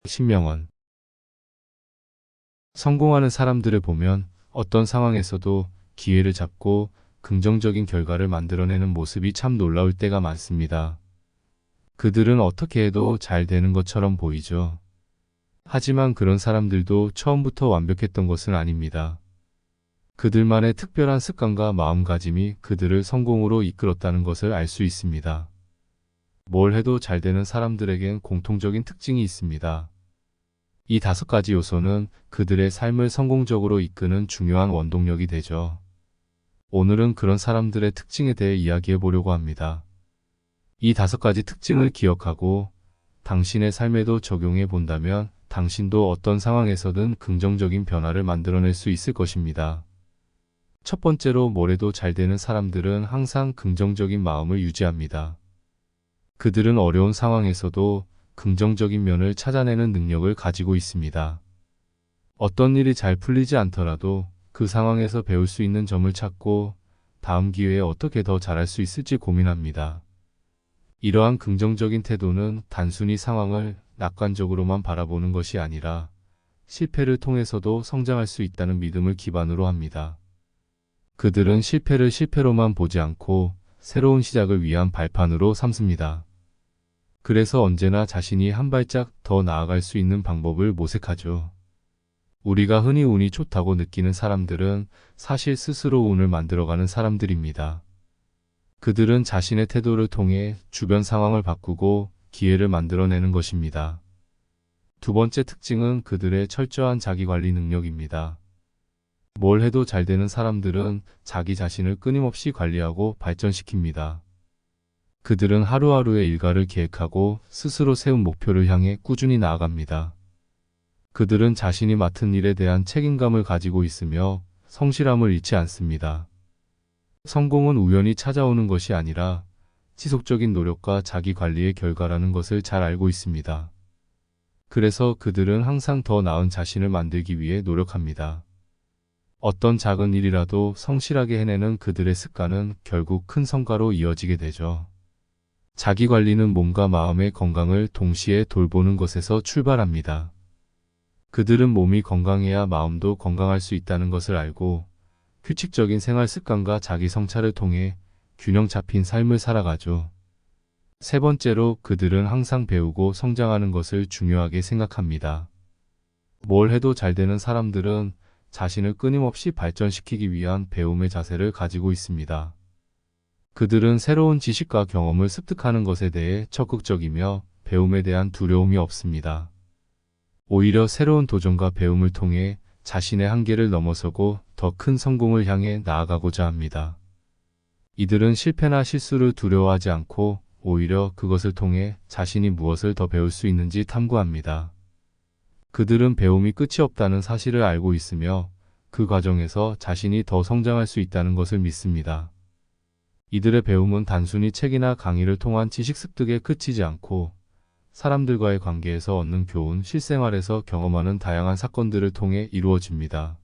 신명원. 성공하는 사람들을 보면 어떤 상황에서도 기회를 잡고 긍정적인 결과를 만들어내는 모습이 참 놀라울 때가 많습니다. 그들은 어떻게 해도 잘 되는 것처럼 보이죠. 하지만 그런 사람들도 처음부터 완벽했던 것은 아닙니다. 그들만의 특별한 습관과 마음가짐이 그들을 성공으로 이끌었다는 것을 알 수 있습니다. 뭘 해도 잘 되는 사람들에겐 공통적인 특징이 있습니다. 이 5가지 요소는 그들의 삶을 성공적으로 이끄는 중요한 원동력이 되죠. 오늘은 그런 사람들의 특징에 대해 이야기해 보려고 합니다. 이 5가지 특징을 기억하고 당신의 삶에도 적용해 본다면 당신도 어떤 상황에서든 긍정적인 변화를 만들어낼 수 있을 것입니다. 첫 번째로, 뭘 해도 잘 되는 사람들은 항상 긍정적인 마음을 유지합니다. 그들은 어려운 상황에서도 긍정적인 면을 찾아내는 능력을 가지고 있습니다. 어떤 일이 잘 풀리지 않더라도 그 상황에서 배울 수 있는 점을 찾고 다음 기회에 어떻게 더 잘할 수 있을지 고민합니다. 이러한 긍정적인 태도는 단순히 상황을 낙관적으로만 바라보는 것이 아니라 실패를 통해서도 성장할 수 있다는 믿음을 기반으로 합니다. 그들은 실패를 실패로만 보지 않고 새로운 시작을 위한 발판으로 삼습니다. 그래서 언제나 자신이 한 발짝 더 나아갈 수 있는 방법을 모색하죠. 우리가 흔히 운이 좋다고 느끼는 사람들은 사실 스스로 운을 만들어가는 사람들입니다. 그들은 자신의 태도를 통해 주변 상황을 바꾸고 기회를 만들어내는 것입니다. 두 번째 특징은 그들의 철저한 자기관리 능력입니다. 뭘 해도 잘 되는 사람들은 자기 자신을 끊임없이 관리하고 발전시킵니다. 그들은 하루하루의 일과를 계획하고 스스로 세운 목표를 향해 꾸준히 나아갑니다. 그들은 자신이 맡은 일에 대한 책임감을 가지고 있으며 성실함을 잃지 않습니다. 성공은 우연히 찾아오는 것이 아니라 지속적인 노력과 자기 관리의 결과라는 것을 잘 알고 있습니다. 그래서 그들은 항상 더 나은 자신을 만들기 위해 노력합니다. 어떤 작은 일이라도 성실하게 해내는 그들의 습관은 결국 큰 성과로 이어지게 되죠. 자기 관리는 몸과 마음의 건강을 동시에 돌보는 것에서 출발합니다. 그들은 몸이 건강해야 마음도 건강할 수 있다는 것을 알고 규칙적인 생활 습관과 자기 성찰을 통해 균형 잡힌 삶을 살아가죠. 세 번째로, 그들은 항상 배우고 성장하는 것을 중요하게 생각합니다. 뭘 해도 잘 되는 사람들은 자신을 끊임없이 발전시키기 위한 배움의 자세를 가지고 있습니다. 그들은 새로운 지식과 경험을 습득하는 것에 대해 적극적이며 배움에 대한 두려움이 없습니다. 오히려 새로운 도전과 배움을 통해 자신의 한계를 넘어서고 더 큰 성공을 향해 나아가고자 합니다. 이들은 실패나 실수를 두려워하지 않고 오히려 그것을 통해 자신이 무엇을 더 배울 수 있는지 탐구합니다. 그들은 배움이 끝이 없다는 사실을 알고 있으며 그 과정에서 자신이 더 성장할 수 있다는 것을 믿습니다. 이들의 배움은 단순히 책이나 강의를 통한 지식 습득에 그치지 않고 사람들과의 관계에서 얻는 교훈, 실생활에서 경험하는 다양한 사건들을 통해 이루어집니다.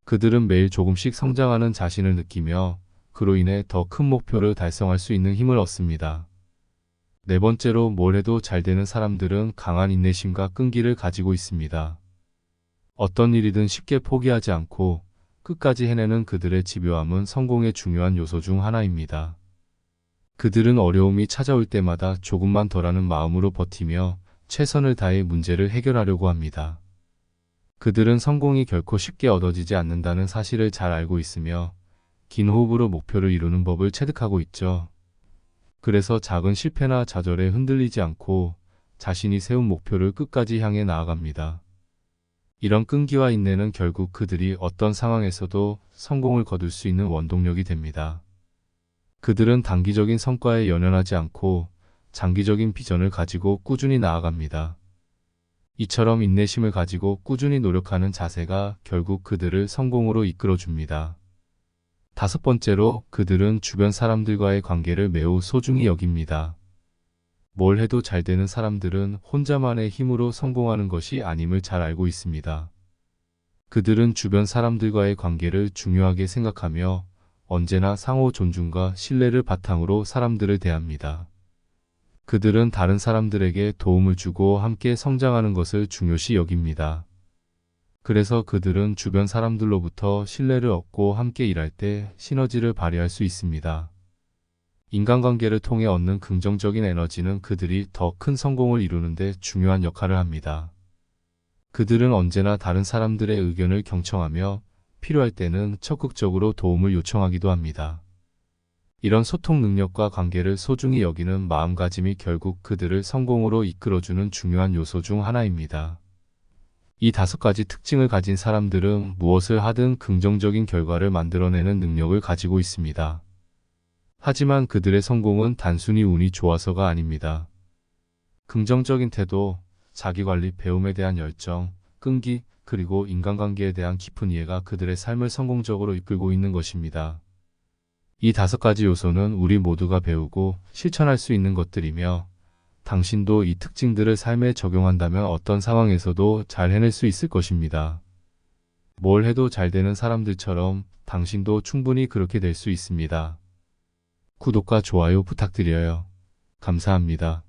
그들은 매일 조금씩 성장하는 자신을 느끼며 그로 인해 더 큰 목표를 달성할 수 있는 힘을 얻습니다. 네 번째로, 뭘 해도 잘 되는 사람들은 강한 인내심과 끈기를 가지고 있습니다. 어떤 일이든 쉽게 포기하지 않고 끝까지 해내는 그들의 집요함은 성공의 중요한 요소 중 하나입니다. 그들은 어려움이 찾아올 때마다 조금만 덜하는 마음으로 버티며 최선을 다해 문제를 해결하려고 합니다. 그들은 성공이 결코 쉽게 얻어지지 않는다는 사실을 잘 알고 있으며 긴 호흡으로 목표를 이루는 법을 체득하고 있죠. 그래서 작은 실패나 좌절에 흔들리지 않고 자신이 세운 목표를 끝까지 향해 나아갑니다. 이런 끈기와 인내는 결국 그들이 어떤 상황에서도 성공을 거둘 수 있는 원동력이 됩니다. 그들은 단기적인 성과에 연연하지 않고 장기적인 비전을 가지고 꾸준히 나아갑니다. 이처럼 인내심을 가지고 꾸준히 노력하는 자세가 결국 그들을 성공으로 이끌어줍니다. 다섯 번째로, 그들은 주변 사람들과의 관계를 매우 소중히 여깁니다. 뭘 해도 잘 되는 사람들은 혼자만의 힘으로 성공하는 것이 아님을 잘 알고 있습니다. 그들은 주변 사람들과의 관계를 중요하게 생각하며 언제나 상호 존중과 신뢰를 바탕으로 사람들을 대합니다. 그들은 다른 사람들에게 도움을 주고 함께 성장하는 것을 중요시 여깁니다. 그래서 그들은 주변 사람들로부터 신뢰를 얻고 함께 일할 때 시너지를 발휘할 수 있습니다. 인간관계를 통해 얻는 긍정적인 에너지는 그들이 더 큰 성공을 이루는 데 중요한 역할을 합니다. 그들은 언제나 다른 사람들의 의견을 경청하며 필요할 때는 적극적으로 도움을 요청하기도 합니다. 이런 소통 능력과 관계를 소중히 여기는 마음가짐이 결국 그들을 성공으로 이끌어주는 중요한 요소 중 하나입니다. 이 5가지 특징을 가진 사람들은 무엇을 하든 긍정적인 결과를 만들어내는 능력을 가지고 있습니다. 하지만 그들의 성공은 단순히 운이 좋아서가 아닙니다. 긍정적인 태도, 자기관리, 배움에 대한 열정, 끈기, 그리고 인간관계에 대한 깊은 이해가 그들의 삶을 성공적으로 이끌고 있는 것입니다. 이 5가지 요소는 우리 모두가 배우고 실천할 수 있는 것들이며, 당신도 이 특징들을 삶에 적용한다면 어떤 상황에서도 잘 해낼 수 있을 것입니다. 뭘 해도 잘 되는 사람들처럼 당신도 충분히 그렇게 될 수 있습니다. 구독과 좋아요 부탁드려요. 감사합니다.